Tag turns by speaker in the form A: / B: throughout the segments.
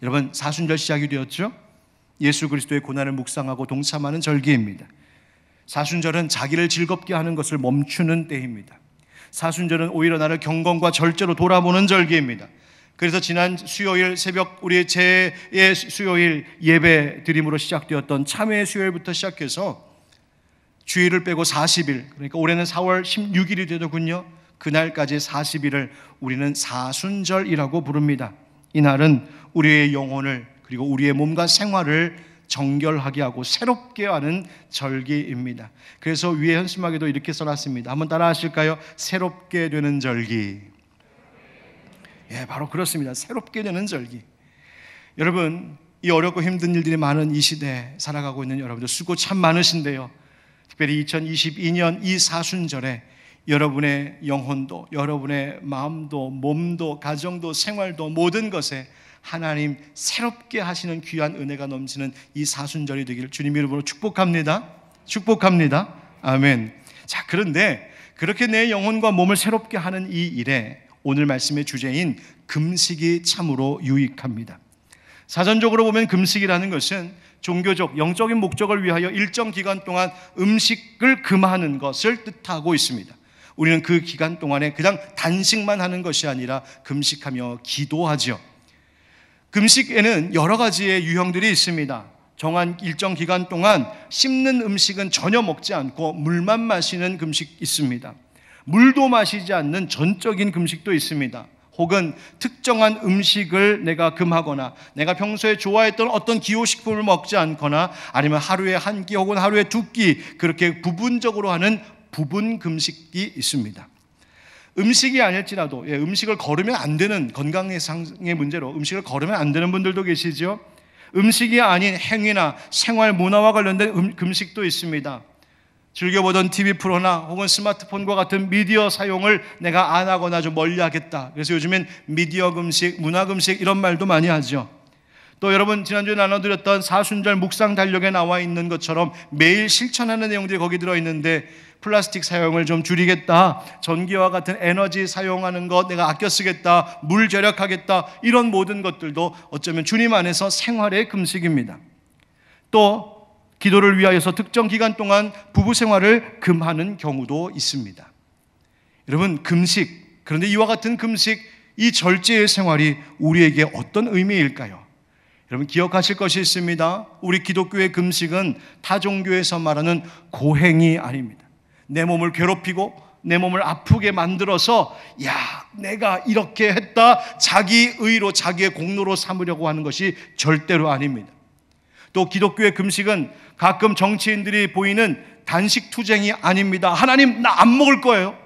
A: 여러분, 사순절 시작이 되었죠? 예수 그리스도의 고난을 묵상하고 동참하는 절기입니다. 사순절은 자기를 즐겁게 하는 것을 멈추는 때입니다. 사순절은 오히려 나를 경건과 절제로 돌아보는 절기입니다. 그래서 지난 수요일 새벽 우리의 제2의 수요일 예배 드림으로 시작되었던 참회의 수요일부터 시작해서 주일을 빼고 40일, 그러니까 올해는 4월 16일이 되더군요. 그날까지 40일을 우리는 사순절이라고 부릅니다. 이날은 우리의 영혼을 그리고 우리의 몸과 생활을 정결하게 하고 새롭게 하는 절기입니다. 그래서 위에 현수막에도 이렇게 써놨습니다. 한번 따라 하실까요? 새롭게 되는 절기. 예, 바로 그렇습니다. 새롭게 되는 절기. 여러분, 이 어렵고 힘든 일들이 많은 이 시대에 살아가고 있는 여러분들 수고 참 많으신데요, 특별히 2022년 이 사순절에 여러분의 영혼도, 여러분의 마음도, 몸도, 가정도, 생활도, 모든 것에 하나님 새롭게 하시는 귀한 은혜가 넘치는 이 사순절이 되기를 주님 이름으로 축복합니다. 축복합니다. 아멘. 자, 그런데 그렇게 내 영혼과 몸을 새롭게 하는 이 일에 오늘 말씀의 주제인 금식이 참으로 유익합니다. 사전적으로 보면 금식이라는 것은 종교적, 영적인 목적을 위하여 일정 기간 동안 음식을 금하는 것을 뜻하고 있습니다. 우리는 그 기간 동안에 그냥 단식만 하는 것이 아니라 금식하며 기도하죠. 금식에는 여러 가지의 유형들이 있습니다. 정한 일정 기간 동안 씹는 음식은 전혀 먹지 않고 물만 마시는 금식 있습니다. 물도 마시지 않는 전적인 금식도 있습니다. 혹은 특정한 음식을 내가 금하거나 내가 평소에 좋아했던 어떤 기호식품을 먹지 않거나 아니면 하루에 한 끼 혹은 하루에 두 끼 그렇게 부분적으로 하는 부분 금식이 있습니다. 음식이 아닐지라도 음식을 거르면 안 되는 건강상의 문제로 음식을 거르면 안 되는 분들도 계시죠. 음식이 아닌 행위나 생활 문화와 관련된 금식도 있습니다. 즐겨보던 TV 프로나 혹은 스마트폰과 같은 미디어 사용을 내가 안 하거나 좀 멀리 하겠다. 그래서 요즘엔 미디어 금식, 문화 금식 이런 말도 많이 하죠. 또 여러분 지난주에 나눠드렸던 사순절 묵상 달력에 나와 있는 것처럼 매일 실천하는 내용들이 거기 들어있는데 플라스틱 사용을 좀 줄이겠다, 전기와 같은 에너지 사용하는 것 내가 아껴 쓰겠다, 물 절약하겠다, 이런 모든 것들도 어쩌면 주님 안에서 생활의 금식입니다. 또 기도를 위하여서 특정 기간 동안 부부 생활을 금하는 경우도 있습니다. 여러분, 금식, 그런데 이와 같은 금식, 이 절제의 생활이 우리에게 어떤 의미일까요? 여러분 기억하실 것이 있습니다. 우리 기독교의 금식은 타 종교에서 말하는 고행이 아닙니다. 내 몸을 괴롭히고 내 몸을 아프게 만들어서 야, 내가 이렇게 했다, 자기 의로 자기의 공로로 삼으려고 하는 것이 절대로 아닙니다. 또 기독교의 금식은 가끔 정치인들이 보이는 단식 투쟁이 아닙니다. 하나님, 나 안 먹을 거예요.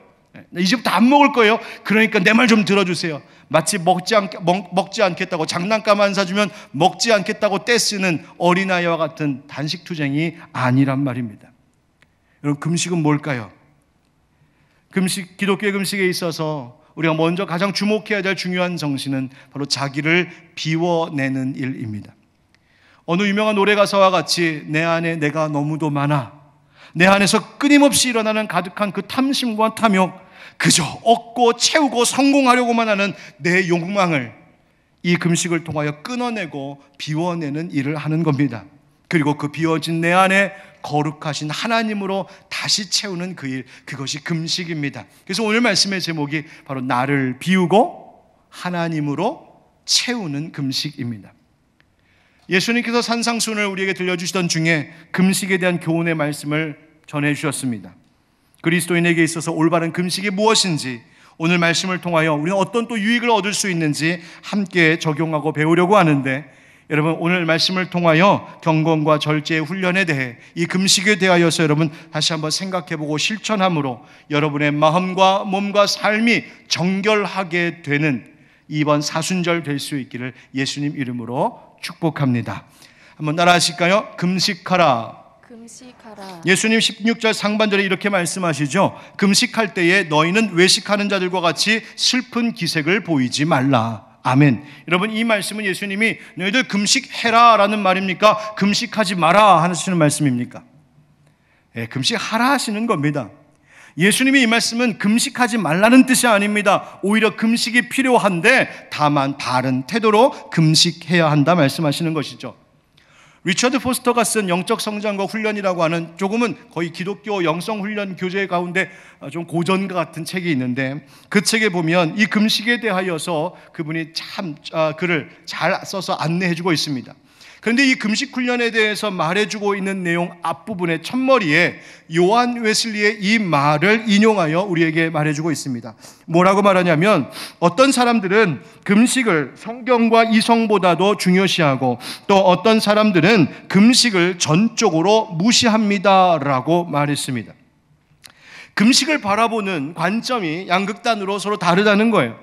A: 이제부터 안 먹을 거예요. 그러니까 내 말 좀 들어주세요. 마치 먹지 않겠다고, 장난감 안 사주면 먹지 않겠다고 떼쓰는 어린아이와 같은 단식 투쟁이 아니란 말입니다. 여러분, 금식은 뭘까요? 기독교의 금식에 있어서 우리가 먼저 가장 주목해야 될 중요한 정신은 바로 자기를 비워내는 일입니다. 어느 유명한 노래 가사와 같이 내 안에 내가 너무도 많아, 내 안에서 끊임없이 일어나는 가득한 그 탐심과 탐욕, 그저 얻고 채우고 성공하려고만 하는 내 욕망을 이 금식을 통하여 끊어내고 비워내는 일을 하는 겁니다. 그리고 그 비워진 내 안에 거룩하신 하나님으로 다시 채우는 그 일, 그것이 금식입니다. 그래서 오늘 말씀의 제목이 바로 나를 비우고 하나님으로 채우는 금식입니다. 예수님께서 산상수훈을 우리에게 들려주시던 중에 금식에 대한 교훈의 말씀을 전해주셨습니다. 그리스도인에게 있어서 올바른 금식이 무엇인지, 오늘 말씀을 통하여 우리는 어떤 또 유익을 얻을 수 있는지 함께 적용하고 배우려고 하는데, 여러분 오늘 말씀을 통하여 경건과 절제의 훈련에 대해, 이 금식에 대하여서 여러분 다시 한번 생각해보고 실천함으로 여러분의 마음과 몸과 삶이 정결하게 되는 이번 사순절 될 수 있기를 예수님 이름으로 축복합니다. 한번 따라 하실까요? 금식하라.
B: 금식하라.
A: 예수님 16절 상반절에 이렇게 말씀하시죠. 금식할 때에 너희는 외식하는 자들과 같이 슬픈 기색을 보이지 말라. 아멘. 여러분, 이 말씀은 예수님이 너희들 금식해라 라는 말입니까? 금식하지 마라 하시는 말씀입니까? 금식하라 하시는 겁니다. 예수님이 이 말씀은 금식하지 말라는 뜻이 아닙니다. 오히려 금식이 필요한데 다만 바른 태도로 금식해야 한다 말씀하시는 것이죠. 리처드 포스터가 쓴 영적 성장과 훈련이라고 하는 조금은 거의 기독교 영성 훈련 교재 가운데 좀 고전과 같은 책이 있는데, 그 책에 보면 이 금식에 대하여서 그분이 참 글을 잘 써서 안내해주고 있습니다. 그런데 이 금식 훈련에 대해서 말해주고 있는 내용 앞부분의 첫머리에 요한 웨슬리의 이 말을 인용하여 우리에게 말해주고 있습니다. 뭐라고 말하냐면, 어떤 사람들은 금식을 성경과 이성보다도 중요시하고 또 어떤 사람들은 금식을 전적으로 무시합니다 라고 말했습니다. 금식을 바라보는 관점이 양극단으로 서로 다르다는 거예요.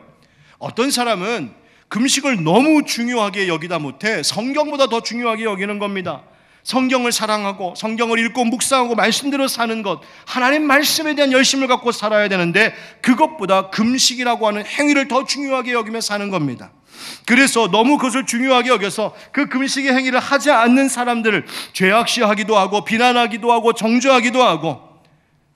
A: 어떤 사람은 금식을 너무 중요하게 여기다 못해 성경보다 더 중요하게 여기는 겁니다. 성경을 사랑하고 성경을 읽고 묵상하고 말씀대로 사는 것, 하나님 말씀에 대한 열심을 갖고 살아야 되는데 그것보다 금식이라고 하는 행위를 더 중요하게 여기며 사는 겁니다. 그래서 너무 그것을 중요하게 여겨서 그 금식의 행위를 하지 않는 사람들을 죄악시하기도 하고 비난하기도 하고 정죄하기도 하고,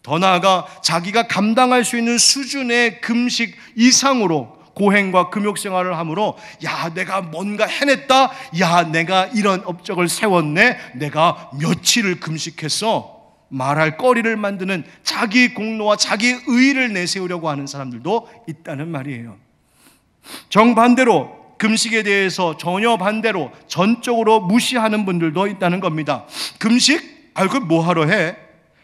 A: 더 나아가 자기가 감당할 수 있는 수준의 금식 이상으로 고행과 금욕생활을 함으로 야 내가 뭔가 해냈다, 야 내가 이런 업적을 세웠네, 내가 며칠을 금식했어, 말할 거리를 만드는 자기 공로와 자기 의의를 내세우려고 하는 사람들도 있다는 말이에요. 정반대로 금식에 대해서 전혀 반대로 전적으로 무시하는 분들도 있다는 겁니다. 금식? 그걸 뭐하러 해?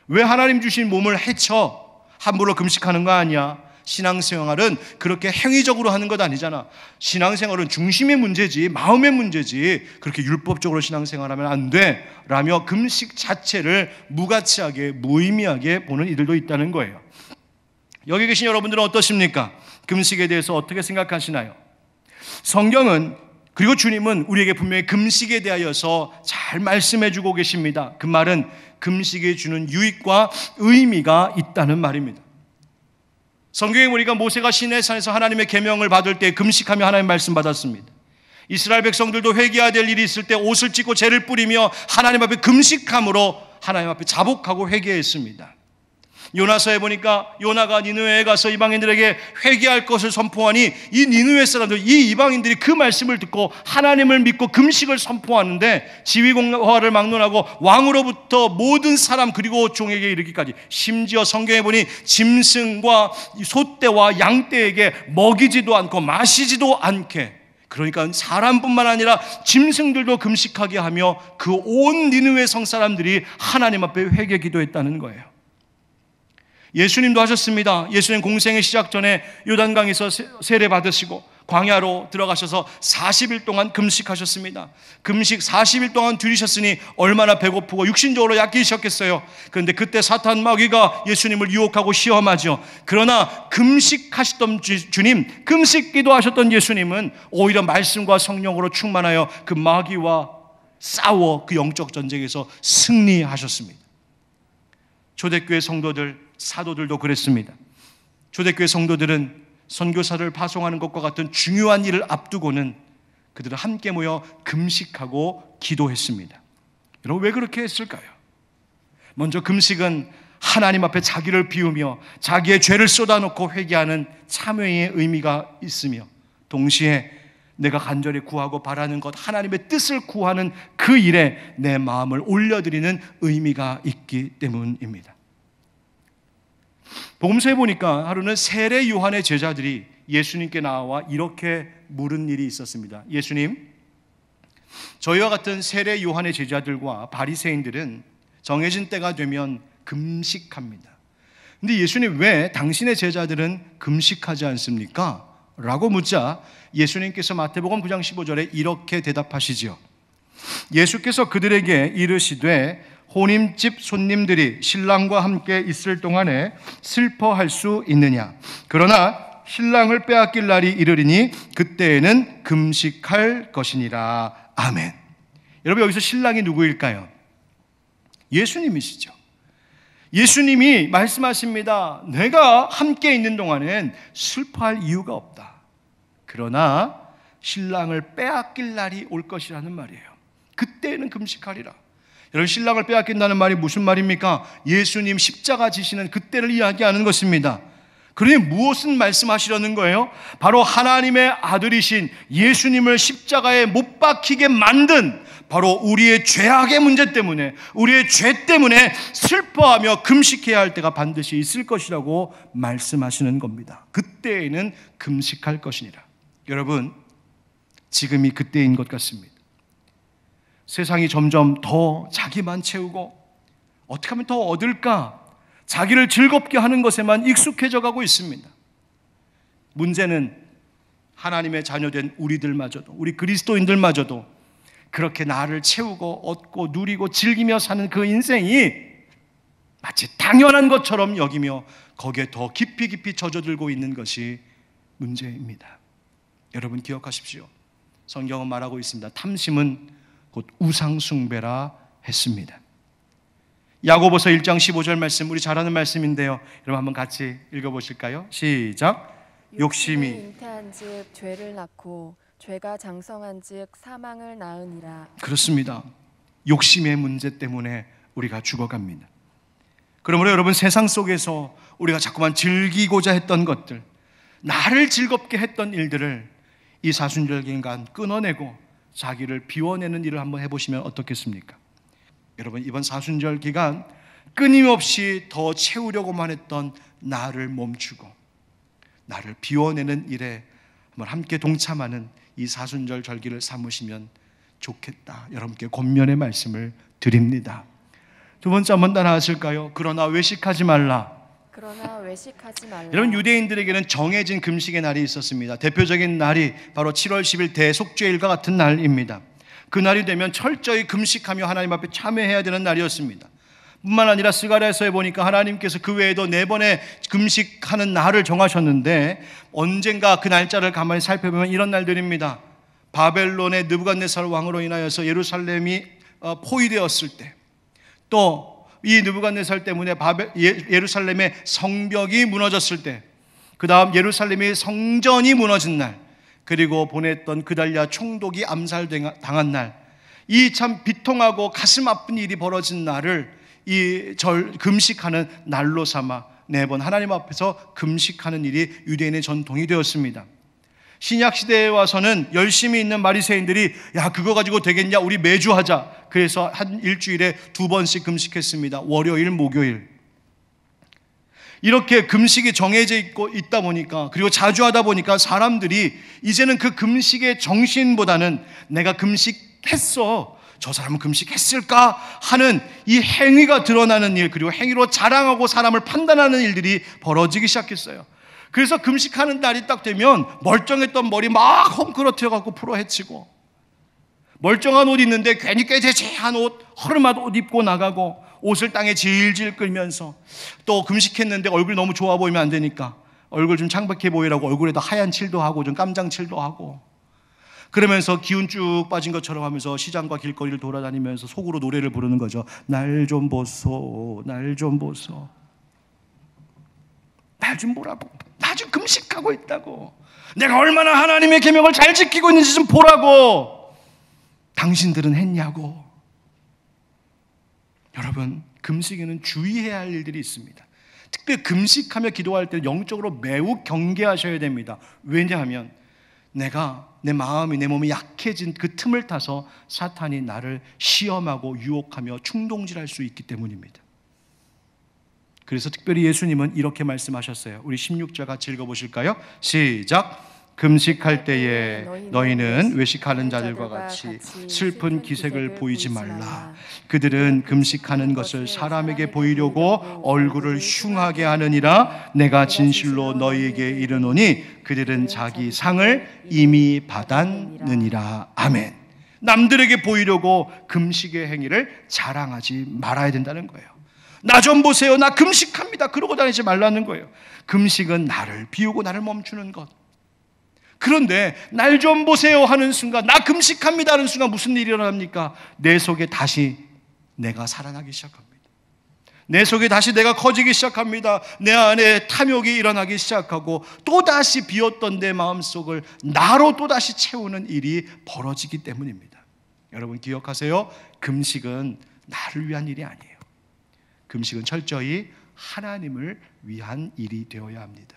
A: 왜 하나님 주신 몸을 해쳐? 함부로 금식하는 거 아니야? 신앙생활은 그렇게 행위적으로 하는 것 아니잖아. 신앙생활은 중심의 문제지, 마음의 문제지, 그렇게 율법적으로 신앙생활하면 안 돼 라며 금식 자체를 무가치하게 무의미하게 보는 이들도 있다는 거예요. 여기 계신 여러분들은 어떠십니까? 금식에 대해서 어떻게 생각하시나요? 성경은, 그리고 주님은 우리에게 분명히 금식에 대하여서 잘 말씀해 주고 계십니다. 그 말은 금식이 주는 유익과 의미가 있다는 말입니다. 성경에 보니까 모세가 시내산에서 하나님의 계명을 받을 때 금식하며 하나님 말씀 받았습니다. 이스라엘 백성들도 회개해야 될 일이 있을 때 옷을 찢고 재를 뿌리며 하나님 앞에 금식함으로 하나님 앞에 자복하고 회개했습니다. 요나서에 보니까 요나가 니느웨에 가서 이방인들에게 회개할 것을 선포하니 이 니느웨 사람들, 이 이방인들이 그 말씀을 듣고 하나님을 믿고 금식을 선포하는데 지위공화를 막론하고 왕으로부터 모든 사람 그리고 종에게 이르기까지, 심지어 성경에 보니 짐승과 소떼와 양떼에게 먹이지도 않고 마시지도 않게, 그러니까 사람뿐만 아니라 짐승들도 금식하게 하며 그 온 니느웨 성 사람들이 하나님 앞에 회개 기도했다는 거예요. 예수님도 하셨습니다. 예수님 공생의 시작 전에 요단강에서 세례 받으시고 광야로 들어가셔서 40일 동안 금식하셨습니다. 금식 40일 동안 들이셨으니 얼마나 배고프고 육신적으로 약해지셨겠어요. 그런데 그때 사탄 마귀가 예수님을 유혹하고 시험하죠. 그러나 금식하셨던 주님, 금식 기도하셨던 예수님은 오히려 말씀과 성령으로 충만하여 그 마귀와 싸워 그 영적 전쟁에서 승리하셨습니다. 초대교회 성도들, 사도들도 그랬습니다. 초대교회 성도들은 선교사를 파송하는 것과 같은 중요한 일을 앞두고는 그들은 함께 모여 금식하고 기도했습니다. 여러분, 왜 그렇게 했을까요? 먼저 금식은 하나님 앞에 자기를 비우며 자기의 죄를 쏟아놓고 회개하는 참회의 의미가 있으며, 동시에 내가 간절히 구하고 바라는 것, 하나님의 뜻을 구하는 그 일에 내 마음을 올려드리는 의미가 있기 때문입니다. 복음서에 보니까 하루는 세례 요한의 제자들이 예수님께 나와 이렇게 물은 일이 있었습니다. 예수님, 저희와 같은 세례 요한의 제자들과 바리새인들은 정해진 때가 되면 금식합니다. 근데 예수님, 왜 당신의 제자들은 금식하지 않습니까? 라고 묻자 예수님께서 마태복음 9장 15절에 이렇게 대답하시지요. 예수께서 그들에게 이르시되 혼인집 손님들이 신랑과 함께 있을 동안에 슬퍼할 수 있느냐? 그러나 신랑을 빼앗길 날이 이르리니 그때에는 금식할 것이니라. 아멘. 여러분, 여기서 신랑이 누구일까요? 예수님이시죠. 예수님이 말씀하십니다. 내가 함께 있는 동안엔 슬퍼할 이유가 없다. 그러나 신랑을 빼앗길 날이 올 것이라는 말이에요. 그때는 금식하리라. 여러분, 신랑을 빼앗긴다는 말이 무슨 말입니까? 예수님 십자가 지시는 그때를 이야기하는 것입니다. 그러니 무엇은 말씀하시려는 거예요? 바로 하나님의 아들이신 예수님을 십자가에 못 박히게 만든 바로 우리의 죄악의 문제 때문에, 우리의 죄 때문에 슬퍼하며 금식해야 할 때가 반드시 있을 것이라고 말씀하시는 겁니다. 그때에는 금식할 것이니라. 여러분, 지금이 그때인 것 같습니다. 세상이 점점 더 자기만 채우고 어떻게 하면 더 얻을까, 자기를 즐겁게 하는 것에만 익숙해져 가고 있습니다. 문제는 하나님의 자녀된 우리들마저도, 우리 그리스도인들마저도 그렇게 나를 채우고 얻고 누리고 즐기며 사는 그 인생이 마치 당연한 것처럼 여기며 거기에 더 깊이 깊이 젖어들고 있는 것이 문제입니다. 여러분, 기억하십시오. 성경은 말하고 있습니다. 탐심은 곧 우상숭배라 했습니다. 야고보서 1장 15절 말씀, 우리 잘 아는 말씀인데요. 여러분 한번 같이 읽어보실까요? 시작. 욕심이
B: 잉태한즉 죄를 낳고 죄가 장성한즉 사망을 낳으니라.
A: 그렇습니다. 욕심의 문제 때문에 우리가 죽어갑니다. 그러므로 여러분, 세상 속에서 우리가 자꾸만 즐기고자 했던 것들, 나를 즐겁게 했던 일들을 이 사순절 기간 끊어내고 자기를 비워내는 일을 한번 해보시면 어떻겠습니까? 여러분, 이번 사순절 기간 끊임없이 더 채우려고만 했던 나를 멈추고 나를 비워내는 일에 한번 함께 동참하는 이 사순절 절기를 삼으시면 좋겠다, 여러분께 권면의 말씀을 드립니다. 두 번째 한번 따라 하실까요? 그러나 외식하지 말라.
B: 그러나 외식하지 말라.
A: 여러분, 유대인들에게는 정해진 금식의 날이 있었습니다. 대표적인 날이 바로 7월 10일 대속죄일과 같은 날입니다. 그 날이 되면 철저히 금식하며 하나님 앞에 참회해야 되는 날이었습니다. 뿐만 아니라 스가랴서에 보니까 하나님께서 그 외에도 4번의 금식하는 날을 정하셨는데, 언젠가 그 날짜를 가만히 살펴보면 이런 날들입니다. 바벨론의 느부갓네살 왕으로 인하여서 예루살렘이 포위되었을 때, 또 이 느부갓네살 때문에 예루살렘의 성벽이 무너졌을 때, 그 다음 예루살렘의 성전이 무너진 날, 그리고 보냈던 그달랴 총독이 암살당한 날, 이 참 비통하고 가슴 아픈 일이 벌어진 날을 이 금식하는 날로 삼아 4번 하나님 앞에서 금식하는 일이 유대인의 전통이 되었습니다. 신약 시대에 와서는 열심히 있는 바리새인들이 야, 그거 가지고 되겠냐, 우리 매주 하자. 그래서 한 일주일에 2번씩 금식했습니다. 월요일, 목요일. 이렇게 금식이 정해져 있다 보니까, 그리고 자주 하다 보니까 사람들이 이제는 그 금식의 정신보다는 내가 금식했어, 저 사람은 금식했을까 하는 이 행위가 드러나는 일, 그리고 행위로 자랑하고 사람을 판단하는 일들이 벌어지기 시작했어요. 그래서 금식하는 날이 딱 되면 멀쩡했던 머리 막 헝클어뜨려 갖고 풀어헤치고, 멀쩡한 옷 있는데 괜히 꾀재재한 옷, 허름한 옷 입고 나가고, 옷을 땅에 질질 끌면서, 또 금식했는데 얼굴이 너무 좋아 보이면 안 되니까 얼굴 좀 창백해 보이라고 얼굴에다 하얀 칠도 하고 좀 깜장 칠도 하고, 그러면서 기운 쭉 빠진 것처럼 하면서 시장과 길거리를 돌아다니면서 속으로 노래를 부르는 거죠. 날 좀 보소, 날 좀 보소, 날 좀 보라고, 나 지금 금식하고 있다고, 내가 얼마나 하나님의 계명을 잘 지키고 있는지 좀 보라고, 당신들은 했냐고. 여러분, 금식에는 주의해야 할 일들이 있습니다. 특별히 금식하며 기도할 때 영적으로 매우 경계하셔야 됩니다. 왜냐하면 내 마음이, 내 몸이 약해진 그 틈을 타서 사탄이 나를 시험하고 유혹하며 충동질할 수 있기 때문입니다. 그래서 특별히 예수님은 이렇게 말씀하셨어요. 우리 16절 같이 읽어보실까요? 시작. 금식할 때에 너희는 외식하는 자들과 같이 슬픈 기색을 보이지 말라. 그들은 금식하는 것을 사람에게 보이려고 얼굴을 흉하게 하느니라. 내가 진실로 너희에게 이르노니 그들은 자기 상을 이미 받았느니라. 아멘. 남들에게 보이려고 금식의 행위를 자랑하지 말아야 된다는 거예요. 나 좀 보세요, 나 금식합니다, 그러고 다니지 말라는 거예요. 금식은 나를 비우고 나를 멈추는 것. 그런데 날 좀 보세요 하는 순간, 나 금식합니다 하는 순간 무슨 일이 일어납니까? 내 속에 다시 내가 살아나기 시작합니다. 내 속에 다시 내가 커지기 시작합니다. 내 안에 탐욕이 일어나기 시작하고, 또다시 비었던 내 마음속을 나로 또다시 채우는 일이 벌어지기 때문입니다. 여러분 기억하세요. 금식은 나를 위한 일이 아니에요. 금식은 철저히 하나님을 위한 일이 되어야 합니다.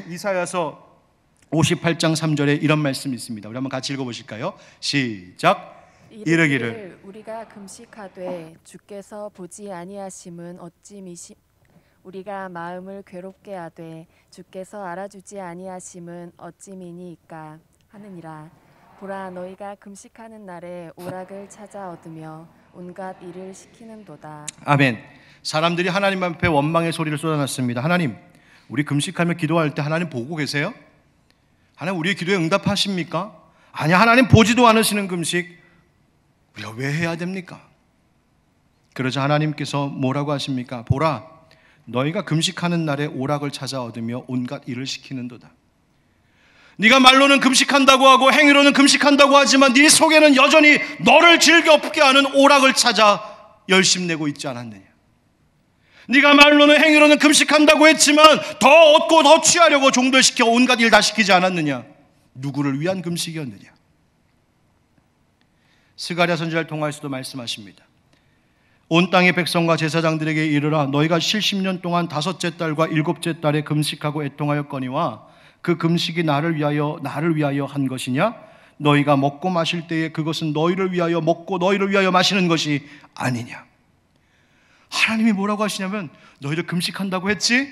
A: 이사야서 58장 3절에 이런 말씀이 있습니다. 우리 한번 같이 읽어보실까요? 시작. 이르기를
B: 우리가 금식하되 주께서 보지 아니하심은 어찌미심 우리가 마음을 괴롭게 하되 주께서 알아주지 아니하심은 어찌미니이까 하느니라. 보라, 너희가 금식하는 날에 오락을 찾아 얻으며 온갖 일을 시키는도다.
A: 아멘. 사람들이 하나님 앞에 원망의 소리를 쏟아놨습니다. 하나님, 우리 금식하며 기도할 때 하나님 보고 계세요? 하나님 우리의 기도에 응답하십니까? 아니, 하나님 보지도 않으시는 금식 우리가 왜 해야 됩니까? 그러자 하나님께서 뭐라고 하십니까? 보라, 너희가 금식하는 날에 오락을 찾아 얻으며 온갖 일을 시키는도다. 네가 말로는 금식한다고 하고 행위로는 금식한다고 하지만 네 속에는 여전히 너를 즐겁게 하는 오락을 찾아 열심내고 있지 않았느냐? 네가 말로는 행위로는 금식한다고 했지만 더 얻고 더 취하려고 종돌시켜 온갖 일 다 시키지 않았느냐? 누구를 위한 금식이었느냐? 스가랴 선지자를 통하여서도 말씀하십니다. 온 땅의 백성과 제사장들에게 이르라. 너희가 70년 동안 다섯째 달과 일곱째 달에 금식하고 애통하였거니와 그 금식이 나를 위하여 한 것이냐? 너희가 먹고 마실 때에 그것은 너희를 위하여 먹고 너희를 위하여 마시는 것이 아니냐? 하나님이 뭐라고 하시냐면, 너희들 금식한다고 했지?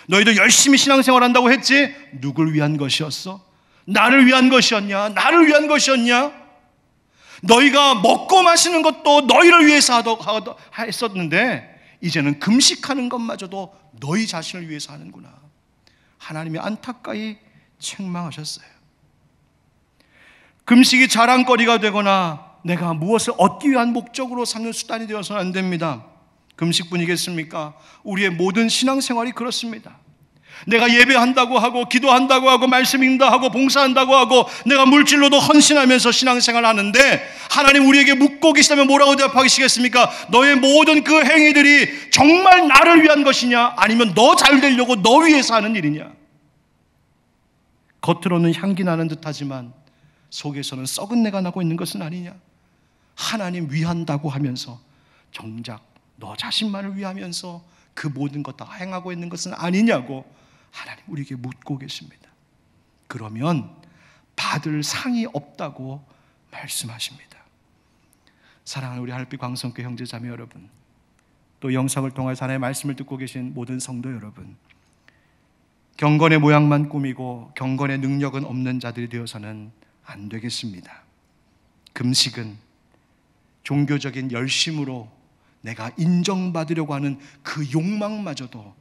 A: 너희들 열심히 신앙생활한다고 했지? 누굴 위한 것이었어? 나를 위한 것이었냐? 나를 위한 것이었냐? 너희가 먹고 마시는 것도 너희를 위해서 했었는데 이제는 금식하는 것마저도 너희 자신을 위해서 하는구나. 하나님이 안타까이 책망하셨어요. 금식이 자랑거리가 되거나 내가 무엇을 얻기 위한 목적으로 삼는 수단이 되어서는 안 됩니다. 금식뿐이겠습니까? 우리의 모든 신앙생활이 그렇습니다. 내가 예배한다고 하고 기도한다고 하고 말씀 읽는다 하고 봉사한다고 하고 내가 물질로도 헌신하면서 신앙생활을 하는데 하나님 우리에게 묻고 계시다면 뭐라고 대답하시겠습니까? 너의 모든 그 행위들이 정말 나를 위한 것이냐? 아니면 너 잘 되려고 너 위해서 하는 일이냐? 겉으로는 향기 나는 듯하지만 속에서는 썩은 내가 나고 있는 것은 아니냐? 하나님 위한다고 하면서 정작 너 자신만을 위하면서 그 모든 것 다 행하고 있는 것은 아니냐고 하나님 우리에게 묻고 계십니다. 그러면 받을 상이 없다고 말씀하십니다. 사랑하는 우리 하늘빛 광성교회 형제자매 여러분, 또 영상을 통해서 하나님의 말씀을 듣고 계신 모든 성도 여러분, 경건의 모양만 꾸미고 경건의 능력은 없는 자들이 되어서는 안 되겠습니다. 금식은 종교적인 열심으로 내가 인정받으려고 하는 그 욕망마저도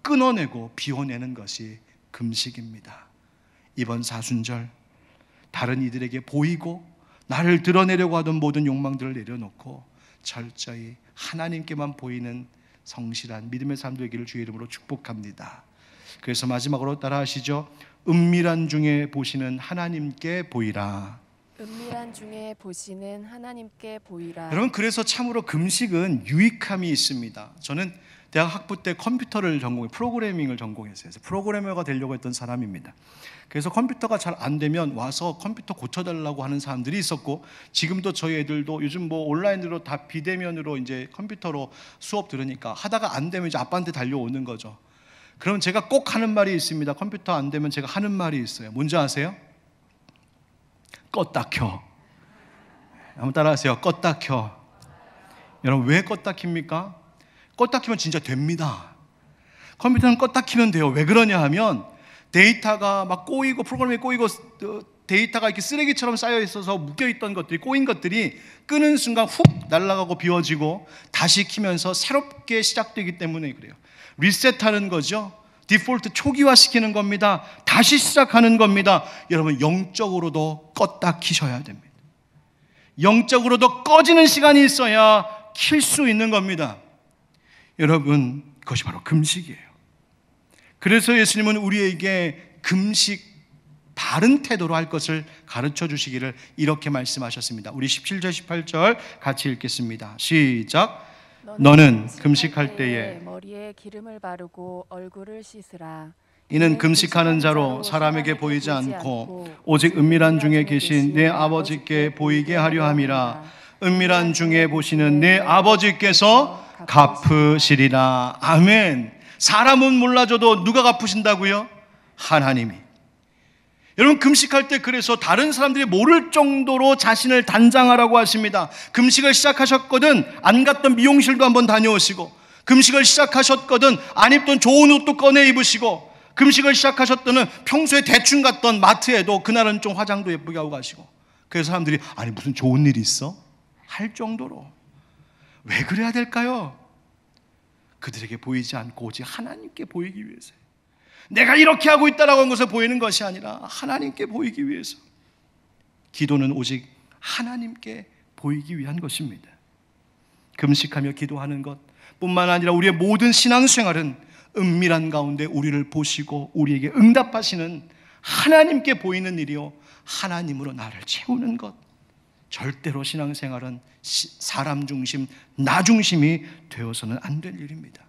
A: 끊어내고 비워내는 것이 금식입니다. 이번 사순절 다른 이들에게 보이고 나를 드러내려고 하던 모든 욕망들을 내려놓고 철저히 하나님께만 보이는 성실한 믿음의 삶 되기를 주의 이름으로 축복합니다. 그래서 마지막으로 따라하시죠. 은밀한 중에 보시는 하나님께 보이라.
B: 은밀한 중에 보시는 하나님께 보이라.
A: 여러분, 그래서 참으로 금식은 유익함이 있습니다. 저는 대학 학부 때 컴퓨터를 전공해 프로그래밍을 전공했어요. 그래서 프로그래머가 되려고 했던 사람입니다. 그래서 컴퓨터가 잘 안 되면 와서 컴퓨터 고쳐달라고 하는 사람들이 있었고, 지금도 저희 애들도 요즘 뭐 온라인으로 다 비대면으로 이제 컴퓨터로 수업 들으니까 하다가 안 되면 이제 아빠한테 달려오는 거죠. 그럼 제가 꼭 하는 말이 있습니다. 컴퓨터 안 되면 제가 하는 말이 있어요. 뭔지 아세요? 껐다 켜. 한번 따라하세요. 껐다 켜. 여러분, 왜 껐다 킵니까? 껐다 키면 진짜 됩니다. 컴퓨터는 껐다 키면 돼요. 왜 그러냐 하면 데이터가 막 꼬이고 프로그램이 꼬이고 데이터가 이렇게 쓰레기처럼 쌓여 있어서 묶여 있던 것들이, 꼬인 것들이 끄는 순간 훅 날아가고 비워지고 다시 키면서 새롭게 시작되기 때문에 그래요. 리셋하는 거죠. 디폴트 초기화 시키는 겁니다. 다시 시작하는 겁니다. 여러분, 영적으로도 껐다 키셔야 됩니다. 영적으로도 꺼지는 시간이 있어야 킬 수 있는 겁니다. 여러분, 그것이 바로 금식이에요. 그래서 예수님은 우리에게 금식 바른 태도로 할 것을 가르쳐 주시기를 이렇게 말씀하셨습니다. 우리 17절 18절 같이 읽겠습니다. 시작. 너는 금식할 때에
B: 머리에 기름을 바르고 얼굴을 씻으라.
A: 이는 금식하는 자로 사람에게 보이지 않고 오직 은밀한 중에 계신 내 아버지께 보이게 하려 함이라. 은밀한 중에 보시는 내 아버지께서 갚으시리라. 아멘. 사람은 몰라줘도 누가 갚으신다고요? 하나님이. 여러분, 금식할 때 그래서 다른 사람들이 모를 정도로 자신을 단장하라고 하십니다. 금식을 시작하셨거든 안 갔던 미용실도 한번 다녀오시고, 금식을 시작하셨거든 안 입던 좋은 옷도 꺼내 입으시고, 금식을 시작하셨더니 평소에 대충 갔던 마트에도 그날은 좀 화장도 예쁘게 하고 가시고, 그래서 사람들이 아니 무슨 좋은 일이 있어? 할 정도로. 왜 그래야 될까요? 그들에게 보이지 않고 오직 하나님께 보이기 위해서요. 내가 이렇게 하고 있다라고 하는 것을 보이는 것이 아니라 하나님께 보이기 위해서. 기도는 오직 하나님께 보이기 위한 것입니다. 금식하며 기도하는 것 뿐만 아니라 우리의 모든 신앙생활은 은밀한 가운데 우리를 보시고 우리에게 응답하시는 하나님께 보이는 일이요, 하나님으로 나를 채우는 것. 절대로 신앙생활은 사람 중심, 나 중심이 되어서는 안 될 일입니다.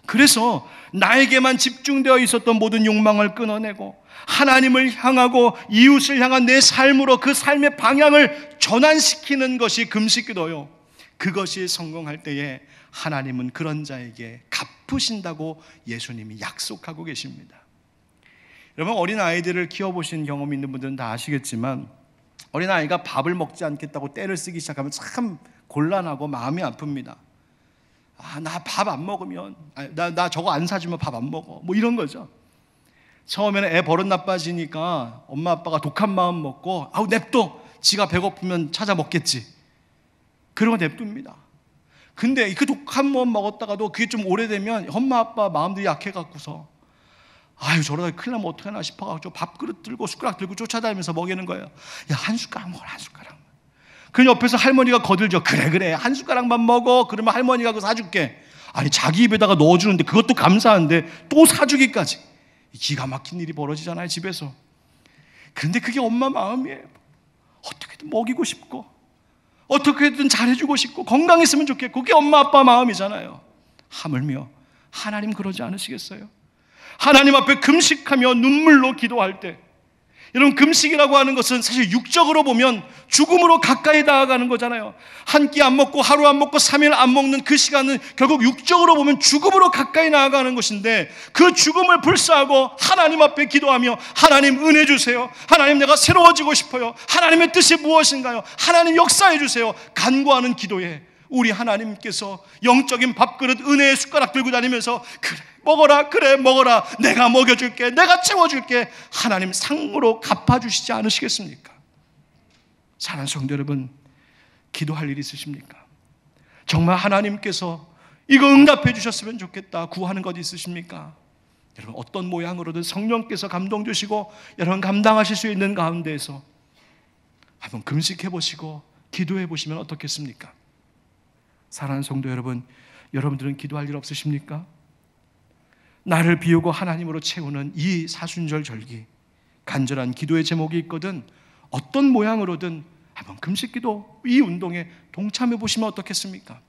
A: 그래서 나에게만 집중되어 있었던 모든 욕망을 끊어내고 하나님을 향하고 이웃을 향한 내 삶으로 그 삶의 방향을 전환시키는 것이 금식기도요. 그것이 성공할 때에 하나님은 그런 자에게 갚으신다고 예수님이 약속하고 계십니다. 여러분, 어린아이들을 키워보신 경험이 있는 분들은 다 아시겠지만 어린아이가 밥을 먹지 않겠다고 떼를 쓰기 시작하면 참 곤란하고 마음이 아픕니다. 나 밥 안 먹으면, 나 저거 안 사주면 밥 안 먹어, 뭐 이런 거죠. 처음에는 애 버릇 나빠지니까 엄마 아빠가 독한 마음 먹고 냅둬, 지가 배고프면 찾아 먹겠지, 그러고 냅둡니다. 근데 그 독한 마음 먹었다가도 그게 좀 오래되면 엄마 아빠 마음들이 약해갖고서 저러다 큰일 나면 어떡하나 싶어가지고 밥그릇 들고 숟가락 들고 쫓아다니면서 먹이는 거예요. 야, 한 숟가락 먹어라, 한 숟가락. 그 옆에서 할머니가 거들죠. 그래 한 숟가락만 먹어. 그러면 할머니가 그거 사줄게. 아니, 자기 입에다가 넣어주는데 그것도 감사한데 또 사주기까지. 기가 막힌 일이 벌어지잖아요, 집에서. 그런데 그게 엄마 마음이에요. 어떻게든 먹이고 싶고 어떻게든 잘해주고 싶고 건강했으면 좋겠고, 그게 엄마 아빠 마음이잖아요. 하물며 하나님 그러지 않으시겠어요? 하나님 앞에 금식하며 눈물로 기도할 때, 여러분, 금식이라고 하는 것은 사실 육적으로 보면 죽음으로 가까이 나아가는 거잖아요. 한 끼 안 먹고 하루 안 먹고 3일 안 먹는 그 시간은 결국 육적으로 보면 죽음으로 가까이 나아가는 것인데, 그 죽음을 불사하고 하나님 앞에 기도하며 하나님 은혜 주세요, 하나님 내가 새로워지고 싶어요, 하나님의 뜻이 무엇인가요, 하나님 역사해 주세요, 간구하는 기도에 우리 하나님께서 영적인 밥그릇 은혜의 숟가락 들고 다니면서 그래 먹어라, 그래 먹어라, 내가 먹여줄게, 내가 채워줄게, 하나님 상으로 갚아주시지 않으시겠습니까? 사랑하는 성도 여러분, 기도할 일 있으십니까? 정말 하나님께서 이거 응답해 주셨으면 좋겠다 구하는 것 있으십니까? 여러분, 어떤 모양으로든 성령께서 감동 주시고 여러분 감당하실 수 있는 가운데에서 한번 금식해 보시고 기도해 보시면 어떻겠습니까? 사랑하는 성도 여러분, 여러분들은 기도할 일 없으십니까? 나를 비우고 하나님으로 채우는 이 사순절 절기, 간절한 기도의 제목이 있거든 어떤 모양으로든 한번 금식기도 이 운동에 동참해 보시면 어떻겠습니까?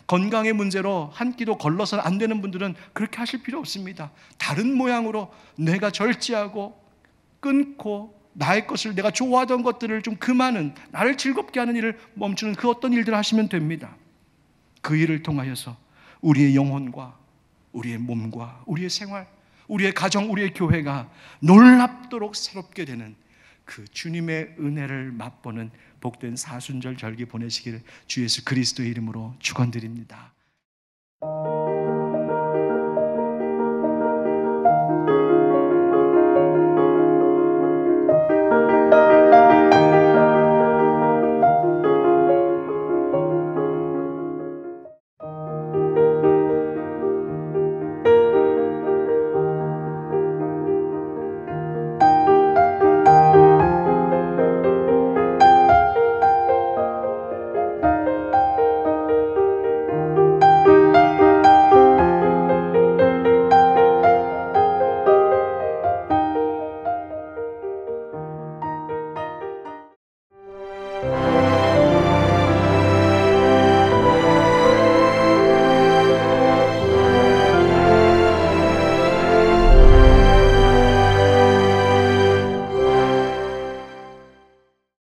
A: 건강의 문제로 한 끼도 걸러서는 안 되는 분들은 그렇게 하실 필요 없습니다. 다른 모양으로 내가 절제하고 끊고 나의 것을, 내가 좋아하던 것들을 좀 금하는, 나를 즐겁게 하는 일을 멈추는 그 어떤 일들을 하시면 됩니다. 그 일을 통하여서 우리의 영혼과 우리의 몸과 우리의 생활, 우리의 가정, 우리의 교회가 놀랍도록 새롭게 되는 그 주님의 은혜를 맛보는 복된 사순절 절기 보내시기를 주 예수 그리스도의 이름으로 축원드립니다.